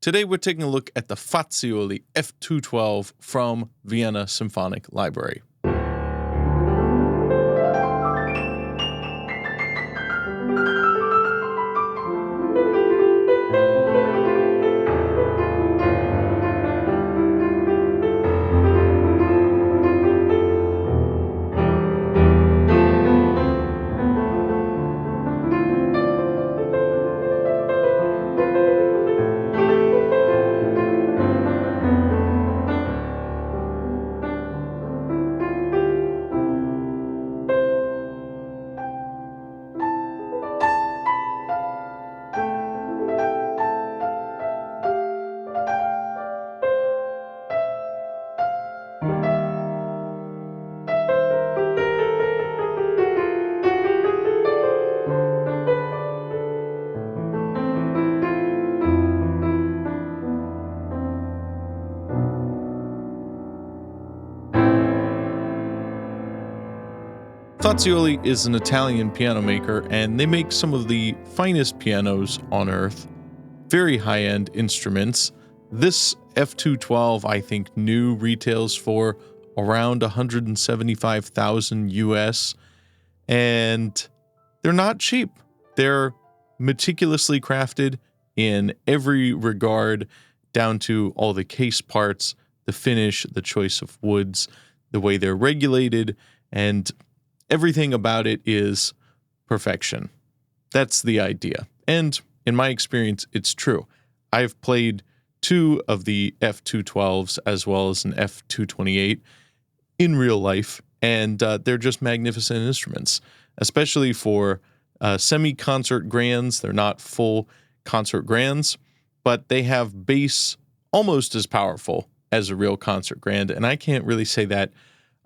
Today we're taking a look at the Fazioli F212 from Vienna Symphonic Library. Fazioli is an Italian piano maker, and they make some of the finest pianos on earth. Very high-end instruments. This F212, I think, new retails for around $175,000 US, and they're not cheap. They're meticulously crafted in every regard, down to all the case parts, the finish, the choice of woods, the way they're regulated, and everything about it is perfection. That's the idea. And in my experience, it's true. I've played two of the F212s as well as an F228 in real life, and they're just magnificent instruments, especially for semi-concert grands. They're not full concert grands, but they have bass almost as powerful as a real concert grand, and I can't really say that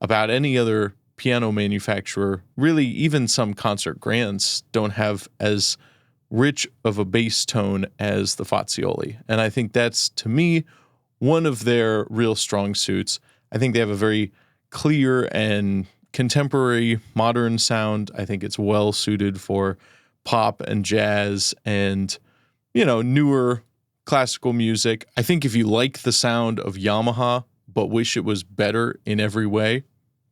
about any other piano manufacturer. Really, even some concert grands don't have as rich of a bass tone as the Fazioli. And I think that's, to me, one of their real strong suits. I think they have a very clear and contemporary modern sound. I think it's well suited for pop and jazz and, newer classical music. I think if you like the sound of Yamaha but wish it was better in every way,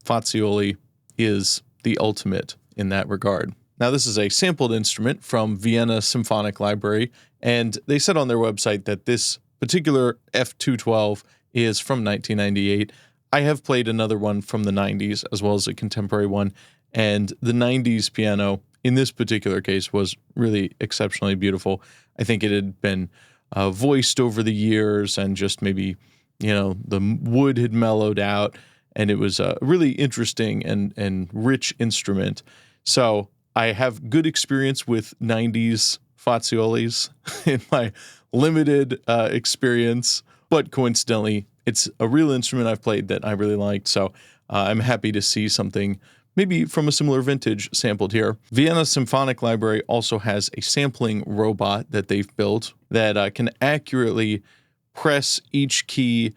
Fazioli is the ultimate in that regard. Now, this is a sampled instrument from Vienna Symphonic Library, and they said on their website that this particular F212 is from 1998. I have played another one from the 90s as well as a contemporary one, and the 90s piano in this particular case was really exceptionally beautiful. I think it had been voiced over the years, and just maybe, the wood had mellowed out, and it was a really interesting and rich instrument. So I have good experience with 90s Faziolis in my limited experience, but coincidentally, it's a real instrument I've played that I really liked, so I'm happy to see something maybe from a similar vintage sampled here. Vienna Symphonic Library also has a sampling robot that they've built that can accurately press each key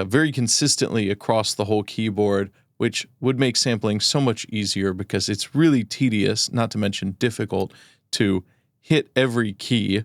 very consistently across the whole keyboard, which would make sampling so much easier because it's really tedious, not to mention difficult, to hit every key.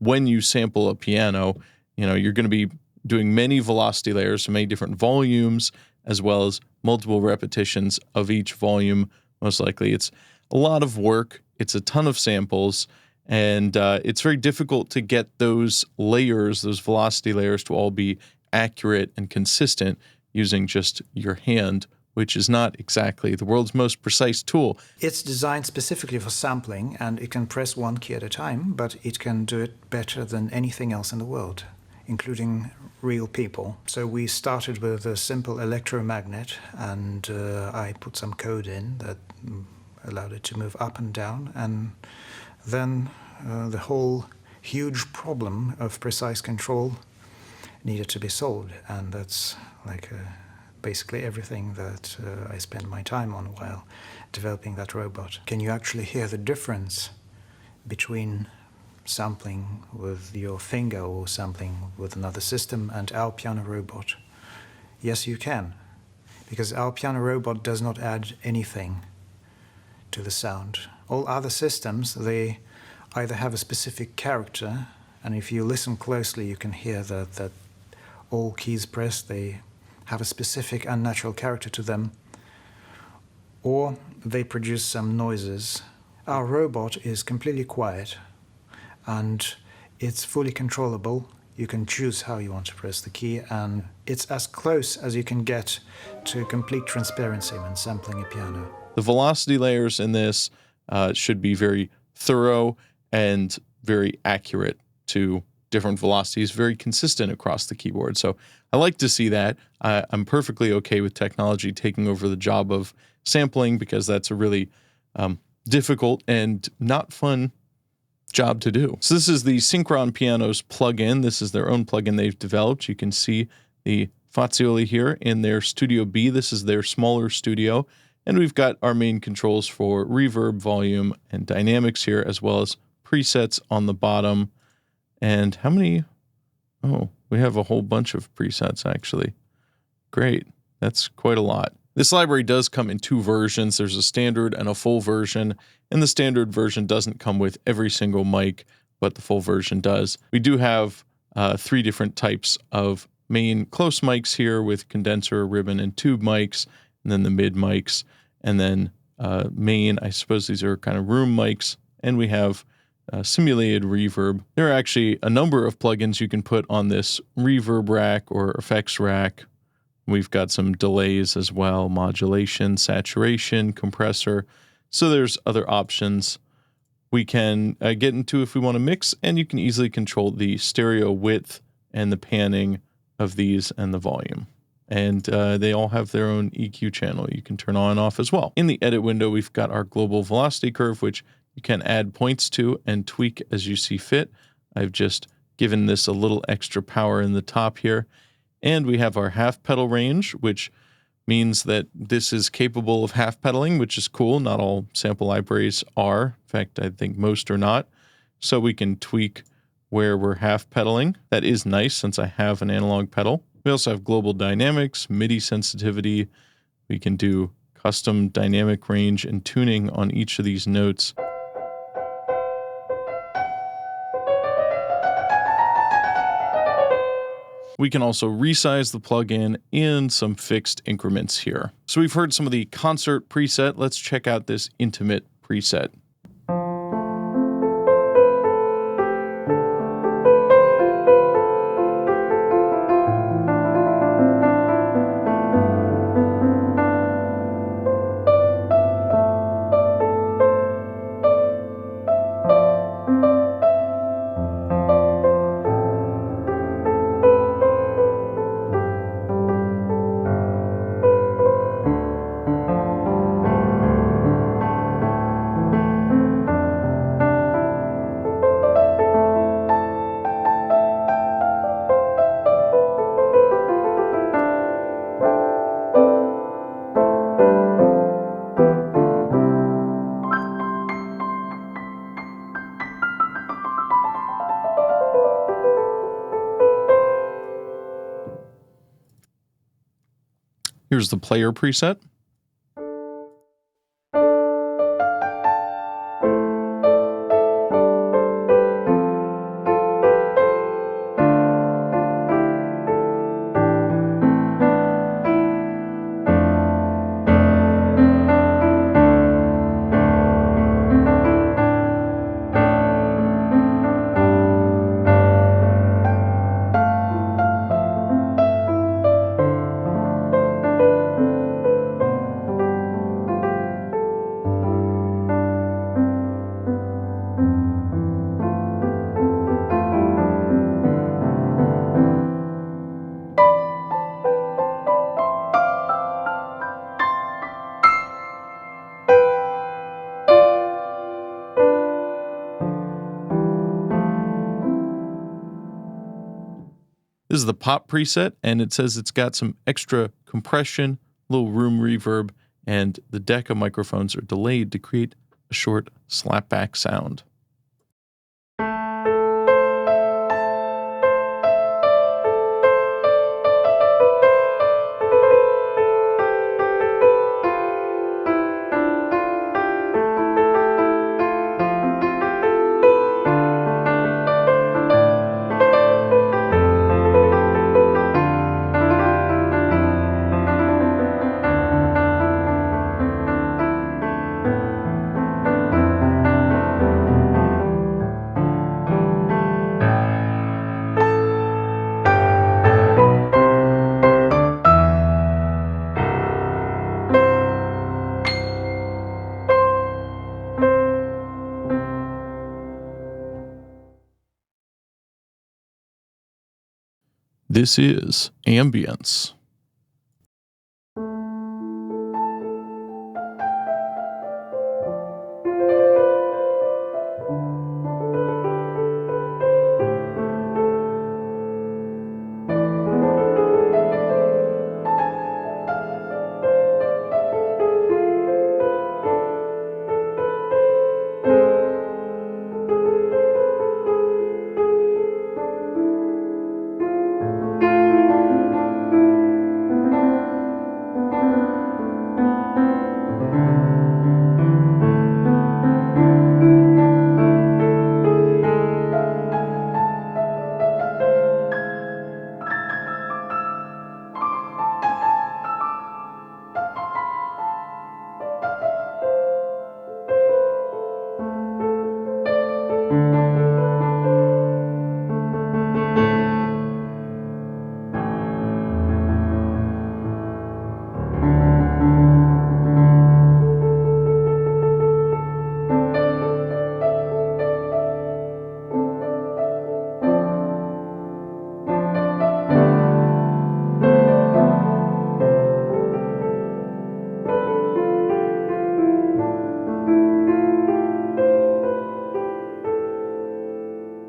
When you sample a piano, you're going to be doing many velocity layers, so many different volumes, as well as multiple repetitions of each volume. Most likely it's a lot of work. It's a ton of samples, and it's very difficult to get those layers, those velocity layers, to all be accurate and consistent using just your hand, which is not exactly the world's most precise tool. It's designed specifically for sampling, and it can press one key at a time, but it can do it better than anything else in the world, including real people. So we started with a simple electromagnet, and I put some code in that allowed it to move up and down, and then the whole huge problem of precise control needed to be solved, and that's basically everything that I spent my time on while developing that robot. Can you actually hear the difference between sampling with your finger or sampling with another system and our piano robot? Yes, you can, because our piano robot does not add anything to the sound. All other systems, they either have a specific character And if you listen closely, you can hear that all keys pressed, they have a specific unnatural character to them, or they produce some noises. Our robot is completely quiet, and it's fully controllable. You can choose how you want to press the key, and it's as close as you can get to complete transparency when sampling a piano. The velocity layers in this should be very thorough and very accurate to different velocities, very consistent across the keyboard. So I like to see that. I'm perfectly okay with technology taking over the job of sampling, because that's a really difficult and not fun job to do. So this is the Synchron Pianos plugin. This is their own plugin they've developed. You can see the Fazioli here in their Studio B. This is their smaller studio. And we've got our main controls for reverb, volume, and dynamics here, as well as presets on the bottom. And how many? Oh, we have a whole bunch of presets, actually. Great. That's quite a lot. This library does come in two versions. There's a standard and a full version, and the standard version doesn't come with every single mic, but the full version does. We do have 3 different types of main close mics here with condenser, ribbon, and tube mics, and then the mid mics, and then main, I suppose these are kind of room mics, and we have simulated reverb. There are actually a number of plugins you can put on this reverb rack or effects rack. We've got some delays as well, modulation, saturation, compressor. So there's other options we can get into if we want to mix, and you can easily control the stereo width and the panning of these and the volume. And they all have their own EQ channel you can turn on and off as well. In the edit window, we've got our global velocity curve, which you can add points to and tweak as you see fit. I've just given this a little extra power in the top here. And we have our half pedal range, which means that this is capable of half pedaling, which is cool. Not all sample libraries are. In fact, I think most are not. So we can tweak where we're half pedaling. That is nice since I have an analog pedal. We also have global dynamics, MIDI sensitivity. We can do custom dynamic range and tuning on each of these notes. We can also resize the plugin in some fixed increments here. So we've heard some of the concert preset. Let's check out this intimate preset. Here's the player preset. This is the pop preset, and it says it's got some extra compression, little room reverb, and the deck of microphones are delayed to create a short slapback sound. This is Ambience.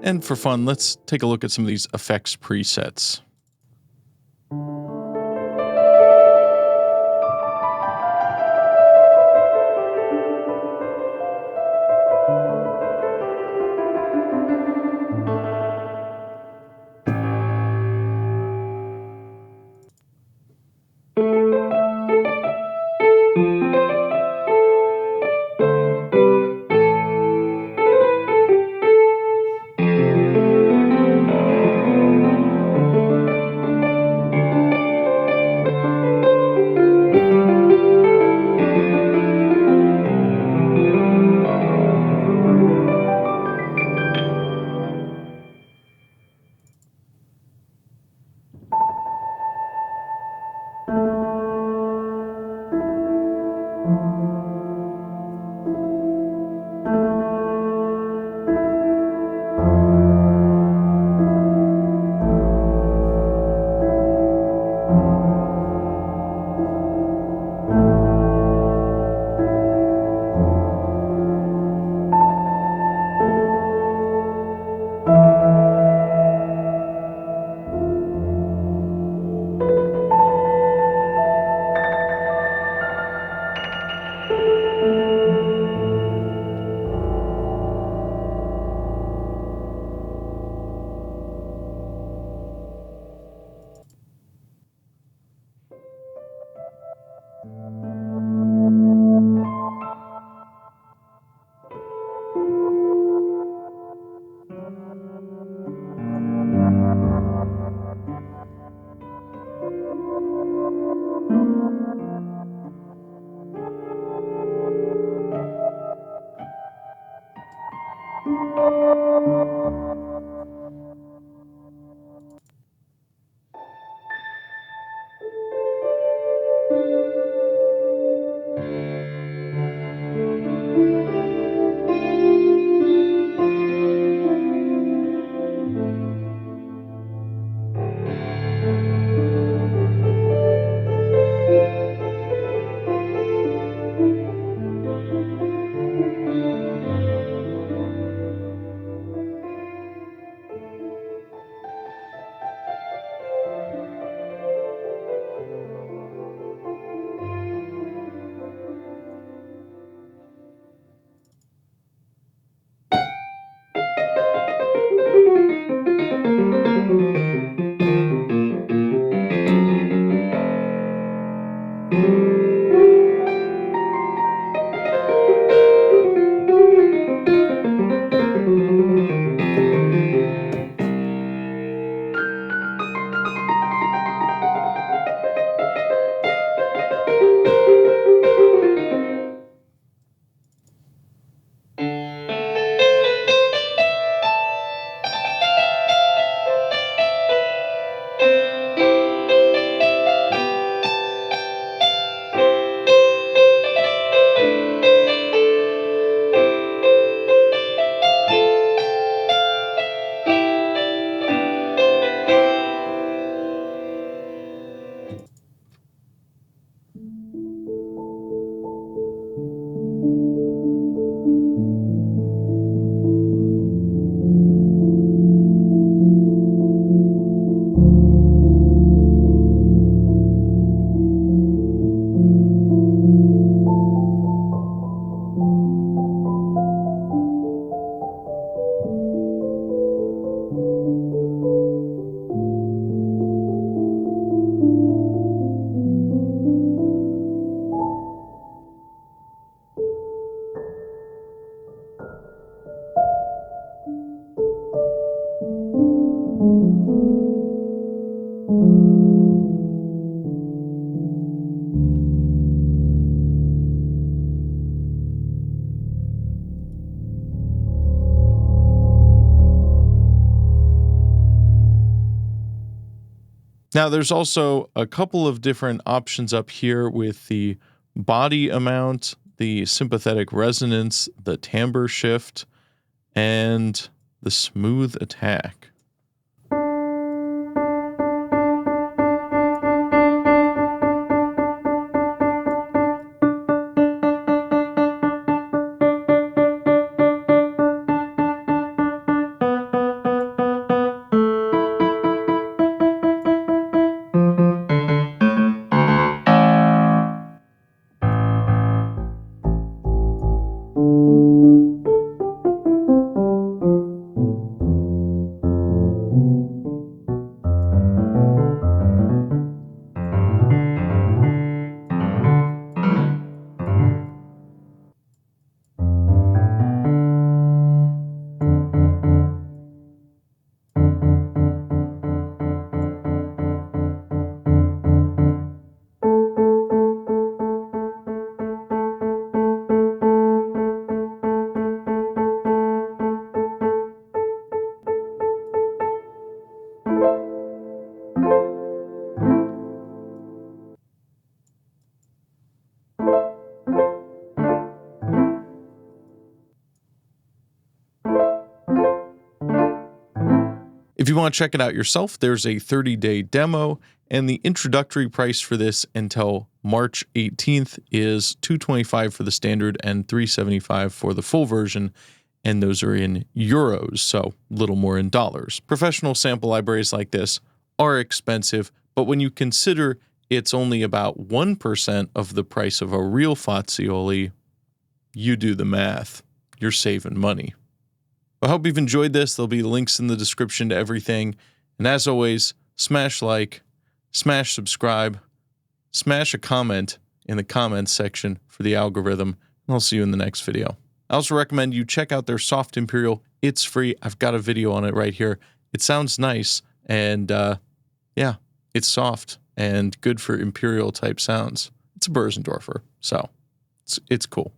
And for fun, let's take a look at some of these effects presets. Now, there's also a couple of different options up here with the body amount, the sympathetic resonance, the timbre shift, and the smooth attack. If you want to check it out yourself, there's a 30-day demo, and the introductory price for this until March 18th is $225 for the standard and $375 for the full version, and those are in euros, so a little more in dollars. Professional sample libraries like this are expensive, but when you consider it's only about 1% of the price of a real Fazioli, you do the math. You're saving money. I hope you've enjoyed this. There'll be links in the description to everything. And as always, smash like, smash subscribe, smash a comment in the comments section for the algorithm, and I'll see you in the next video. I also recommend you check out their Soft Imperial. It's free. I've got a video on it right here. It sounds nice, and yeah, it's soft and good for Imperial type sounds. It's a Börsendorfer, so it's cool.